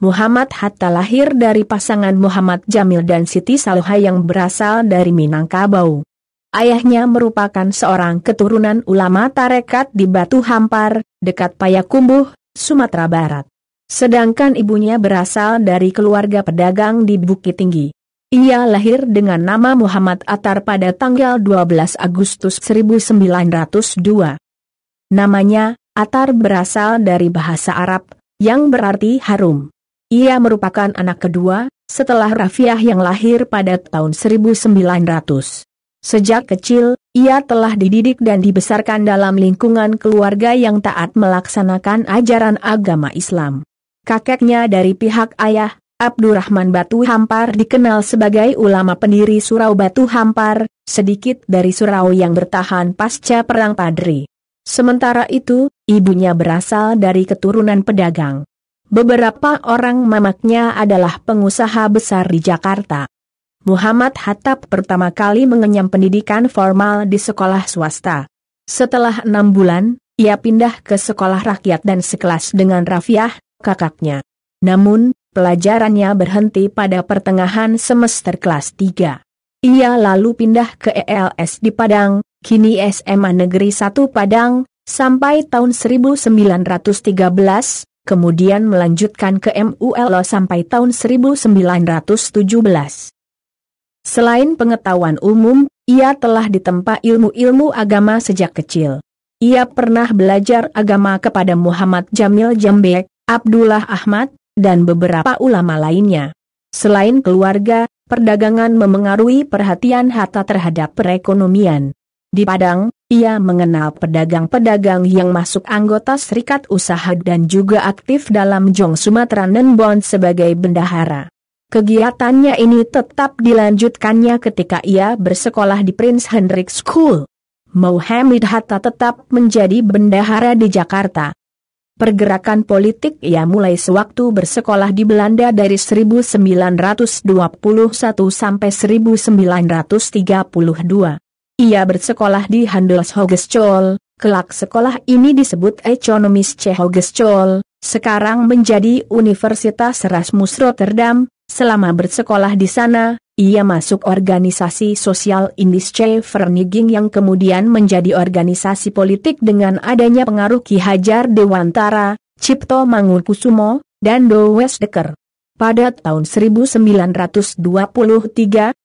Muhammad Hatta lahir dari pasangan Muhammad Jamil dan Siti Saloha yang berasal dari Minangkabau. Ayahnya merupakan seorang keturunan ulama tarekat di Batu Hampar, dekat Payakumbuh, Sumatera Barat. Sedangkan ibunya berasal dari keluarga pedagang di Bukit Tinggi. Ia lahir dengan nama Muhammad Attar pada tanggal 12 Agustus 1902. Namanya, Attar berasal dari bahasa Arab, yang berarti harum. Ia merupakan anak kedua, setelah Rafiah yang lahir pada tahun 1900. Sejak kecil, ia telah dididik dan dibesarkan dalam lingkungan keluarga yang taat melaksanakan ajaran agama Islam. Kakeknya dari pihak ayah, Abdurrahman Batu Hampar dikenal sebagai ulama pendiri Surau Batu Hampar, sedikit dari surau yang bertahan pasca Perang Padri. Sementara itu, ibunya berasal dari keturunan pedagang. Beberapa orang mamaknya adalah pengusaha besar di Jakarta. Muhammad Hatta pertama kali mengenyam pendidikan formal di sekolah swasta. Setelah 6 bulan, ia pindah ke sekolah rakyat dan sekelas dengan Rafiah, kakaknya. Namun, pelajarannya berhenti pada pertengahan semester kelas 3. Ia lalu pindah ke ELS di Padang, kini SMA Negeri 1 Padang, sampai tahun 1913, kemudian melanjutkan ke MULO sampai tahun 1917. Selain pengetahuan umum, ia telah ditempa ilmu-ilmu agama sejak kecil. Ia pernah belajar agama kepada Muhammad Jamil Jambek, Abdullah Ahmad, dan beberapa ulama lainnya. Selain keluarga, perdagangan memengaruhi perhatian Hatta terhadap perekonomian. Di Padang, ia mengenal pedagang-pedagang yang masuk anggota serikat usaha dan juga aktif dalam Jong Sumatera Nenbon sebagai bendahara. Kegiatannya ini tetap dilanjutkannya ketika ia bersekolah di Prince Hendrik School. Muhammad Hatta tetap menjadi bendahara di Jakarta. Pergerakan politik ia mulai sewaktu bersekolah di Belanda dari 1921 sampai 1932. Ia bersekolah di Handelshogeschool, kelak sekolah ini disebut Economische Hogeschool, sekarang menjadi Universitas Erasmus Rotterdam. Selama bersekolah di sana, ia masuk organisasi sosial Indische Vereniging yang kemudian menjadi organisasi politik dengan adanya pengaruh Ki Hajar Dewantara, Cipto Mangunkusumo, dan Doewes Dekker. Pada tahun 1923,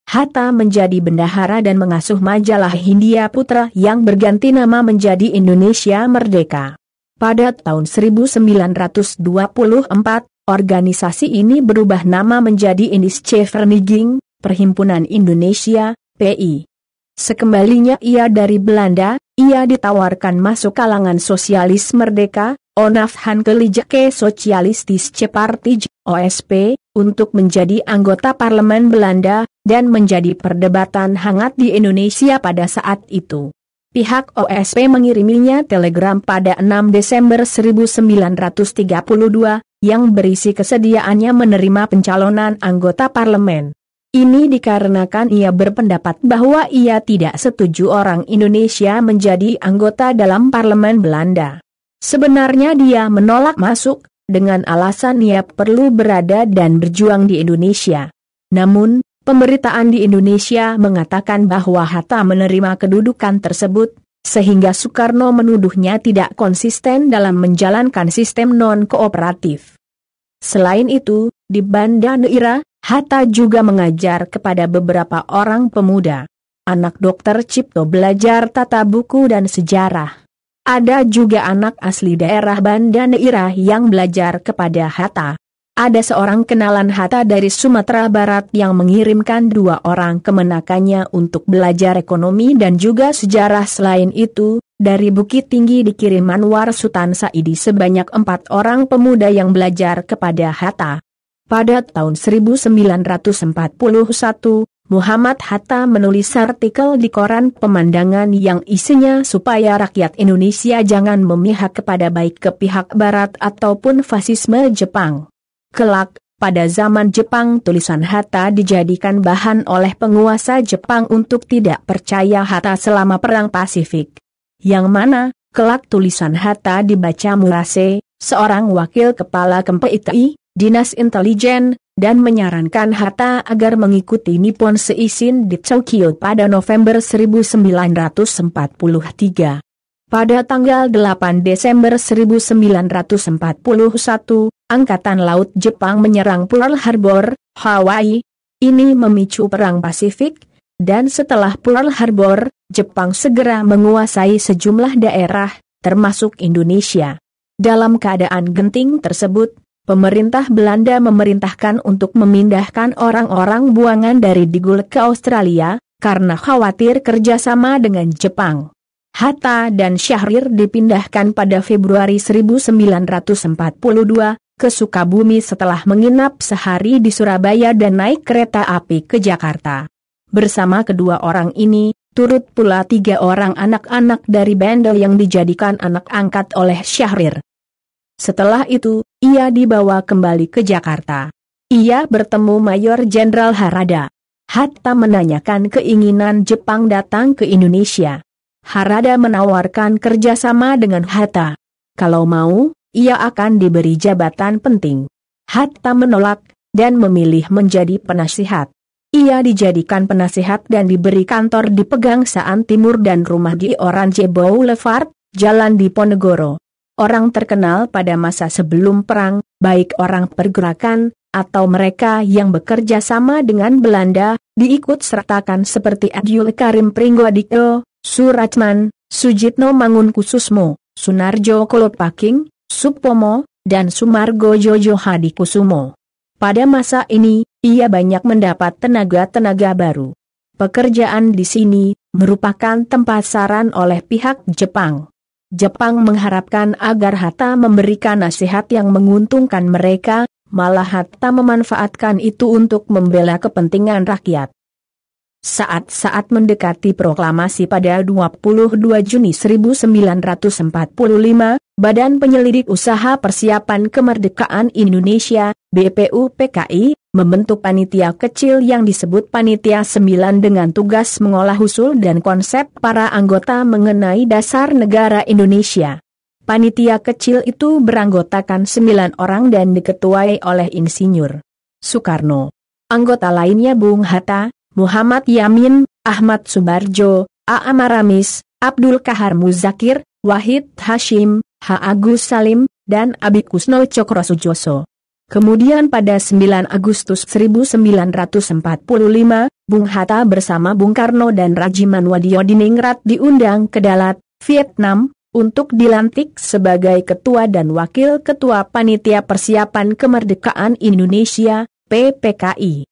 Hatta menjadi bendahara dan mengasuh majalah Hindia Putra yang berganti nama menjadi Indonesia Merdeka. Pada tahun 1924, organisasi ini berubah nama menjadi Indische Vereniging, Perhimpunan Indonesia, PI. Sekembalinya ia dari Belanda, ia ditawarkan masuk kalangan sosialis merdeka, Onafhankelijke Socialistische Partij, OSP, untuk menjadi anggota parlemen Belanda, dan menjadi perdebatan hangat di Indonesia pada saat itu. Pihak OSP mengiriminya telegram pada 6 Desember 1932, yang berisi kesediaannya menerima pencalonan anggota parlemen. Ini dikarenakan ia berpendapat bahwa ia tidak setuju orang Indonesia menjadi anggota dalam parlemen Belanda. Sebenarnya dia menolak masuk, dengan alasan ia perlu berada dan berjuang di Indonesia. Namun, pemberitaan di Indonesia mengatakan bahwa Hatta menerima kedudukan tersebut, sehingga Soekarno menuduhnya tidak konsisten dalam menjalankan sistem non-kooperatif. Selain itu, di Banda Neira, Hatta juga mengajar kepada beberapa orang pemuda. Anak Dr. Cipto belajar tata buku dan sejarah. Ada juga anak asli daerah Banda Neira yang belajar kepada Hatta. Ada seorang kenalan Hatta dari Sumatera Barat yang mengirimkan 2 orang kemenakannya untuk belajar ekonomi dan juga sejarah. Selain itu, dari Bukit Tinggi dikirim Anwar Sultan Saidi sebanyak 4 orang pemuda yang belajar kepada Hatta. Pada tahun 1941, Muhammad Hatta menulis artikel di koran Pemandangan yang isinya supaya rakyat Indonesia jangan memihak kepada baik ke pihak Barat ataupun fasisme Jepang. Kelak, pada zaman Jepang tulisan Hatta dijadikan bahan oleh penguasa Jepang untuk tidak percaya Hatta selama Perang Pasifik. Yang mana, kelak tulisan Hatta dibaca Murase, seorang wakil kepala KMPI, Dinas Intelijen, dan menyarankan Hatta agar mengikuti Nippon Seishin di Tokyo pada November 1943. Pada tanggal 8 Desember 1941, Angkatan Laut Jepang menyerang Pearl Harbor, Hawaii. Ini memicu Perang Pasifik, dan setelah Pearl Harbor, Jepang segera menguasai sejumlah daerah, termasuk Indonesia. Dalam keadaan genting tersebut, pemerintah Belanda memerintahkan untuk memindahkan orang-orang buangan dari Digul ke Australia, karena khawatir kerjasama dengan Jepang. Hatta dan Syahrir dipindahkan pada Februari 1942, ke Sukabumi setelah menginap sehari di Surabaya dan naik kereta api ke Jakarta. Bersama kedua orang ini, turut pula 3 orang anak-anak dari Bendel yang dijadikan anak angkat oleh Syahrir. Setelah itu, ia dibawa kembali ke Jakarta. Ia bertemu Mayor Jenderal Harada. Hatta menanyakan keinginan Jepang datang ke Indonesia. Harada menawarkan kerjasama dengan Hatta. Kalau mau, ia akan diberi jabatan penting. Hatta menolak, dan memilih menjadi penasihat. Ia dijadikan penasihat dan diberi kantor di Pegangsaan Timur dan rumah di Orange Boulevard, Jalan Diponegoro. Orang terkenal pada masa sebelum perang, baik orang pergerakan, atau mereka yang bekerja sama dengan Belanda, diikut sertakan seperti Abdul Karim Pringgodiko, Suratman, Sujitno Mangunkusumo, Sunarjo Kolopaking, Supomo, dan Sumargo Jojo Hadikusumo. Pada masa ini, ia banyak mendapat tenaga-tenaga baru. Pekerjaan di sini merupakan tempat saran oleh pihak Jepang. Jepang mengharapkan agar Hatta memberikan nasihat yang menguntungkan mereka, malah Hatta memanfaatkan itu untuk membela kepentingan rakyat. Saat-saat mendekati proklamasi pada 22 Juni 1945, Badan Penyelidik Usaha Persiapan Kemerdekaan Indonesia, BPUPKI, membentuk panitia kecil yang disebut Panitia 9 dengan tugas mengolah usul dan konsep para anggota mengenai dasar negara Indonesia. Panitia kecil itu beranggotakan 9 orang dan diketuai oleh Insinyur Soekarno. Anggota lainnya Bung Hatta, Muhammad Yamin, Ahmad Subarjo, A. Maramis, Abdul Kahar Muzakir, Wahid Hashim, H. Agus Salim, dan Abi Kusno Cokrosujoso. Kemudian pada 9 Agustus 1945, Bung Hatta bersama Bung Karno dan Rajiman Wadiodiningrat diundang ke Dalat, Vietnam, untuk dilantik sebagai Ketua dan Wakil Ketua Panitia Persiapan Kemerdekaan Indonesia, PPKI.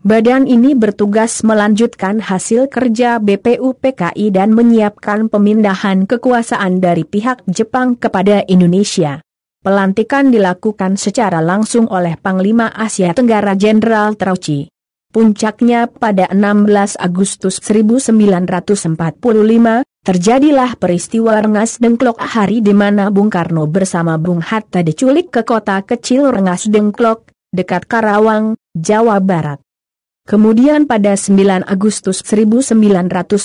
Badan ini bertugas melanjutkan hasil kerja BPUPKI dan menyiapkan pemindahan kekuasaan dari pihak Jepang kepada Indonesia. Pelantikan dilakukan secara langsung oleh Panglima Asia Tenggara Jenderal Trauci. Puncaknya pada 16 Agustus 1945, terjadilah peristiwa Rengas Dengklok, hari di mana Bung Karno bersama Bung Hatta diculik ke kota kecil Rengas Dengklok, dekat Karawang, Jawa Barat. Kemudian pada 9 Agustus 1945,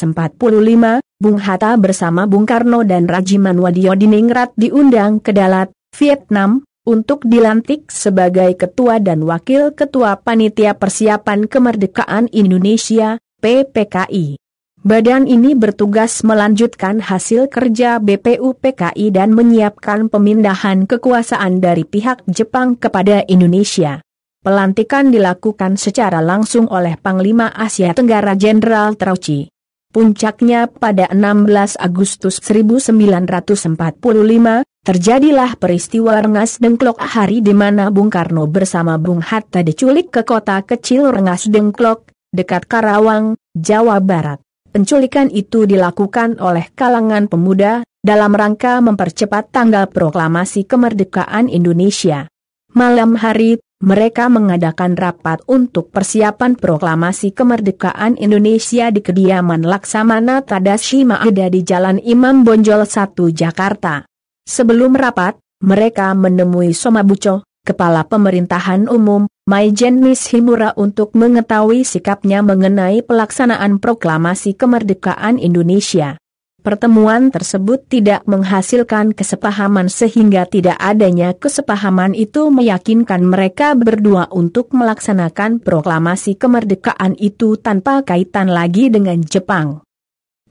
Bung Hatta bersama Bung Karno dan Rajiman Wadiodiningrat diundang ke Dalat, Vietnam, untuk dilantik sebagai Ketua dan Wakil Ketua Panitia Persiapan Kemerdekaan Indonesia, PPKI. Badan ini bertugas melanjutkan hasil kerja BPUPKI dan menyiapkan pemindahan kekuasaan dari pihak Jepang kepada Indonesia. Pelantikan dilakukan secara langsung oleh Panglima Asia Tenggara Jenderal Trauci. Puncaknya pada 16 Agustus 1945, terjadilah peristiwa Rengas Dengklok, hari di mana Bung Karno bersama Bung Hatta diculik ke kota kecil Rengas Dengklok, dekat Karawang, Jawa Barat. Penculikan itu dilakukan oleh kalangan pemuda, dalam rangka mempercepat tanggal proklamasi kemerdekaan Indonesia. Malam hari, mereka mengadakan rapat untuk persiapan proklamasi kemerdekaan Indonesia di kediaman Laksamana Tadashi Maeda di Jalan Imam Bonjol 1 Jakarta. Sebelum rapat, mereka menemui Somabucho, Kepala Pemerintahan Umum, Maijen Nishimura untuk mengetahui sikapnya mengenai pelaksanaan proklamasi kemerdekaan Indonesia. Pertemuan tersebut tidak menghasilkan kesepahaman sehingga tidak adanya kesepahaman itu meyakinkan mereka berdua untuk melaksanakan proklamasi kemerdekaan itu tanpa kaitan lagi dengan Jepang.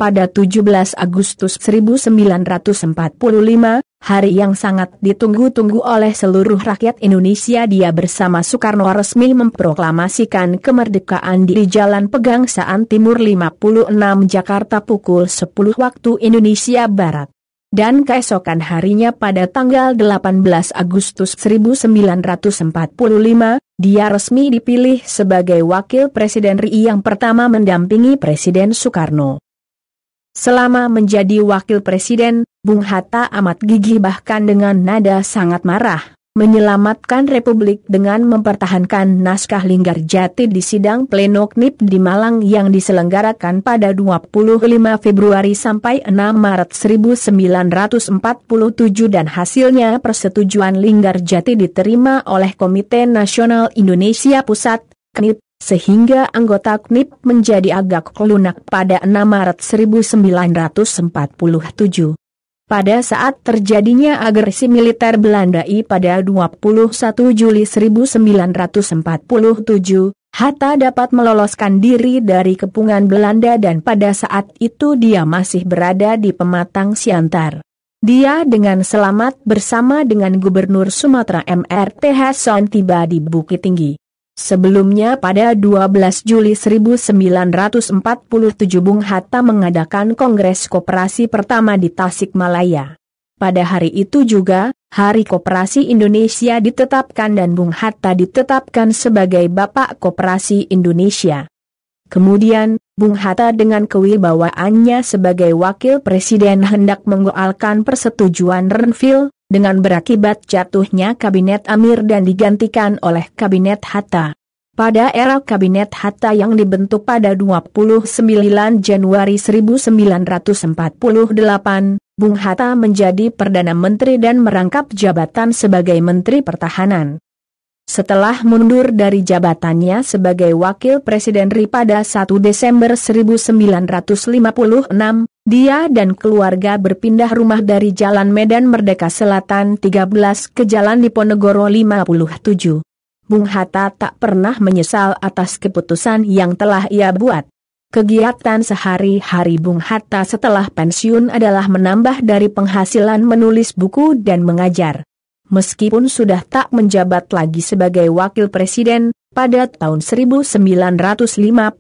Pada 17 Agustus 1945, hari yang sangat ditunggu-tunggu oleh seluruh rakyat Indonesia, dia bersama Soekarno resmi memproklamasikan kemerdekaan di Jalan Pegangsaan Timur 56 Jakarta pukul 10 waktu Indonesia Barat. Dan keesokan harinya pada tanggal 18 Agustus 1945, dia resmi dipilih sebagai Wakil Presiden RI yang pertama mendampingi Presiden Soekarno. Selama menjadi wakil presiden, Bung Hatta amat gigih bahkan dengan nada sangat marah, menyelamatkan Republik dengan mempertahankan naskah Linggarjati di sidang pleno KNIP di Malang yang diselenggarakan pada 25 Februari sampai 6 Maret 1947 dan hasilnya persetujuan Linggarjati diterima oleh Komite Nasional Indonesia Pusat, KNIP, sehingga anggota KNIP menjadi agak lunak pada 6 Maret 1947. Pada saat terjadinya agresi militer Belanda pada 21 Juli 1947, Hatta dapat meloloskan diri dari kepungan Belanda dan pada saat itu dia masih berada di Pematang Siantar. Dia dengan selamat bersama dengan Gubernur Sumatera MRT Hasan tiba di Bukit Tinggi. Sebelumnya pada 12 Juli 1947 Bung Hatta mengadakan Kongres Koperasi pertama di Tasikmalaya. Pada hari itu juga, Hari Koperasi Indonesia ditetapkan dan Bung Hatta ditetapkan sebagai Bapak Koperasi Indonesia. Kemudian, Bung Hatta dengan kewibawaannya sebagai Wakil Presiden hendak mengoalkan persetujuan Renville, dengan berakibat jatuhnya Kabinet Amir dan digantikan oleh Kabinet Hatta. Pada era Kabinet Hatta yang dibentuk pada 29 Januari 1948, Bung Hatta menjadi Perdana Menteri dan merangkap jabatan sebagai Menteri Pertahanan. Setelah mundur dari jabatannya sebagai Wakil Presiden RI pada 1 Desember 1956, dia dan keluarga berpindah rumah dari Jalan Medan Merdeka Selatan 13 ke Jalan Diponegoro 57. Bung Hatta tak pernah menyesal atas keputusan yang telah ia buat. Kegiatan sehari-hari Bung Hatta setelah pensiun adalah menambah dari penghasilan menulis buku dan mengajar. Meskipun sudah tak menjabat lagi sebagai wakil presiden, pada tahun 1957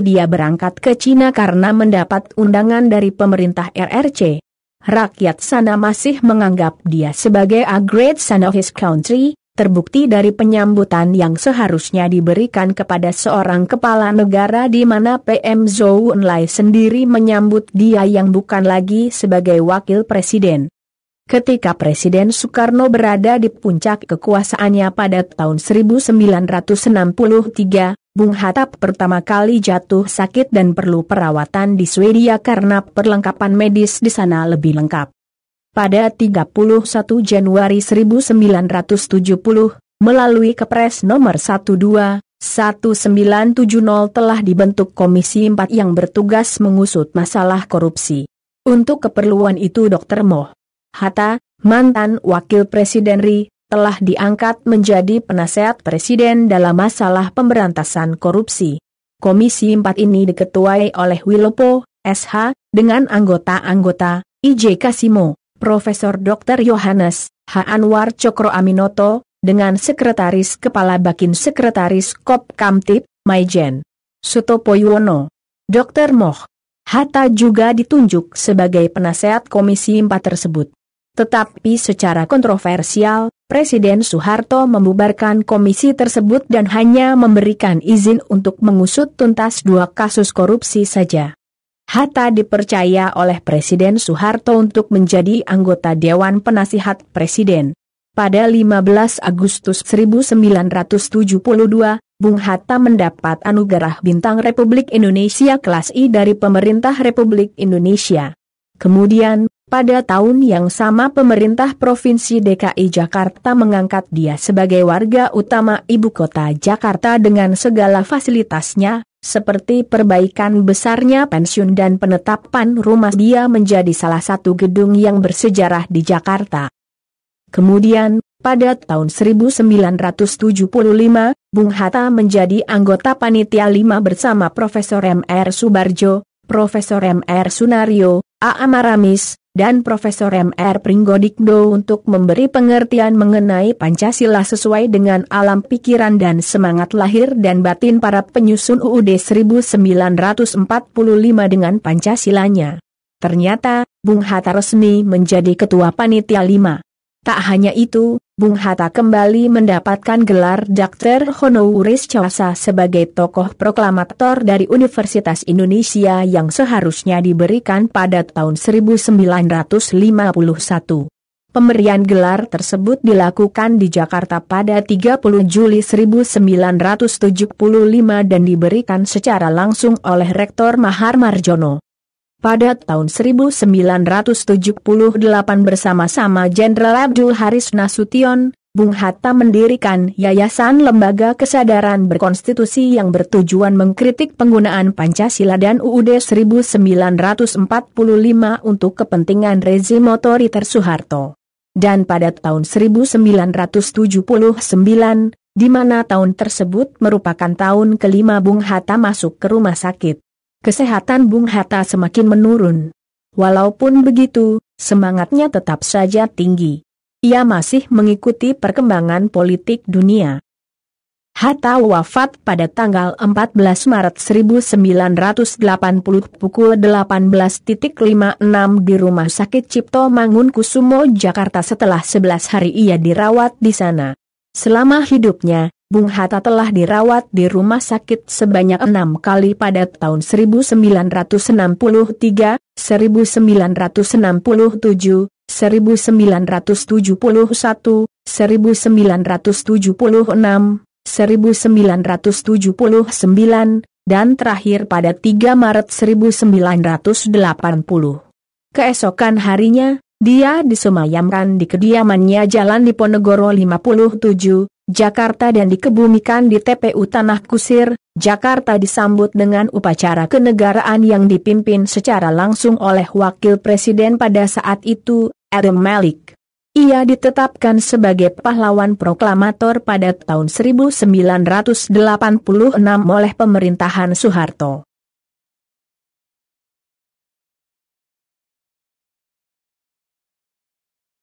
dia berangkat ke Cina karena mendapat undangan dari pemerintah RRC. Rakyat sana masih menganggap dia sebagai a great son of his country, terbukti dari penyambutan yang seharusnya diberikan kepada seorang kepala negara di mana PM Zhou Enlai sendiri menyambut dia yang bukan lagi sebagai wakil presiden. Ketika Presiden Soekarno berada di puncak kekuasaannya pada tahun 1963, Bung Hatta pertama kali jatuh sakit dan perlu perawatan di Swedia karena perlengkapan medis di sana lebih lengkap. Pada 31 Januari 1970, melalui Kepres nomor 12/1970 telah dibentuk Komisi 4 yang bertugas mengusut masalah korupsi. Untuk keperluan itu Dr. Moh Hatta, mantan Wakil Presiden RI, telah diangkat menjadi penasehat Presiden dalam masalah pemberantasan korupsi. Komisi 4 ini diketuai oleh Wilopo, SH, dengan anggota-anggota, I.J. Kasimo, Profesor Dr. Yohanes, H. Anwar Cokro Aminoto, dengan Sekretaris Kepala Bakin Sekretaris Kop Kamtib, Maijen Sutopo Yuwono. Dr. Moh Hatta juga ditunjuk sebagai penasehat Komisi 4 tersebut. Tetapi secara kontroversial, Presiden Soeharto membubarkan komisi tersebut dan hanya memberikan izin untuk mengusut tuntas 2 kasus korupsi saja. Hatta dipercaya oleh Presiden Soeharto untuk menjadi anggota Dewan Penasihat Presiden. Pada 15 Agustus 1972, Bung Hatta mendapat anugerah Bintang Republik Indonesia kelas I dari Pemerintah Republik Indonesia. Kemudian, pada tahun yang sama pemerintah Provinsi DKI Jakarta mengangkat dia sebagai warga utama ibu kota Jakarta dengan segala fasilitasnya, seperti perbaikan besarnya pensiun dan penetapan rumah dia menjadi salah satu gedung yang bersejarah di Jakarta. Kemudian, pada tahun 1975, Bung Hatta menjadi anggota Panitia 5 bersama Profesor M.R. Subarjo, Profesor M.R. Sunario, A. Maramis, dan Profesor M.R. Pringgodikdo untuk memberi pengertian mengenai Pancasila sesuai dengan alam pikiran dan semangat lahir dan batin para penyusun UUD 1945 dengan Pancasilanya. Ternyata, Bung Hatta resmi menjadi Ketua Panitia 5. Tak hanya itu, Bung Hatta kembali mendapatkan gelar Doktor Honoris Causa sebagai tokoh proklamator dari Universitas Indonesia yang seharusnya diberikan pada tahun 1951. Pemberian gelar tersebut dilakukan di Jakarta pada 30 Juli 1975 dan diberikan secara langsung oleh Rektor Mahar Marjono. Pada tahun 1978 bersama-sama Jenderal Abdul Haris Nasution, Bung Hatta mendirikan Yayasan Lembaga Kesadaran Berkonstitusi yang bertujuan mengkritik penggunaan Pancasila dan UUD 1945 untuk kepentingan rezim otoriter Soeharto. Dan pada tahun 1979, di mana tahun tersebut merupakan tahun kelima Bung Hatta masuk ke rumah sakit, kesehatan Bung Hatta semakin menurun. Walaupun begitu, semangatnya tetap saja tinggi. Ia masih mengikuti perkembangan politik dunia. Hatta wafat pada tanggal 14 Maret 1980 pukul 18.56 di Rumah Sakit Cipto Mangunkusumo, Jakarta setelah 11 hari ia dirawat di sana. Selama hidupnya, Bung Hatta telah dirawat di rumah sakit sebanyak 6 kali pada tahun 1963, 1967, 1971, 1976, 1979, dan terakhir pada 3 Maret 1980. Keesokan harinya, dia disemayamkan di kediamannya Jalan Diponegoro 57, Jakarta dan dikebumikan di TPU Tanah Kusir, Jakarta disambut dengan upacara kenegaraan yang dipimpin secara langsung oleh Wakil Presiden pada saat itu, Adam Malik. Ia ditetapkan sebagai pahlawan proklamator pada tahun 1986 oleh pemerintahan Soeharto.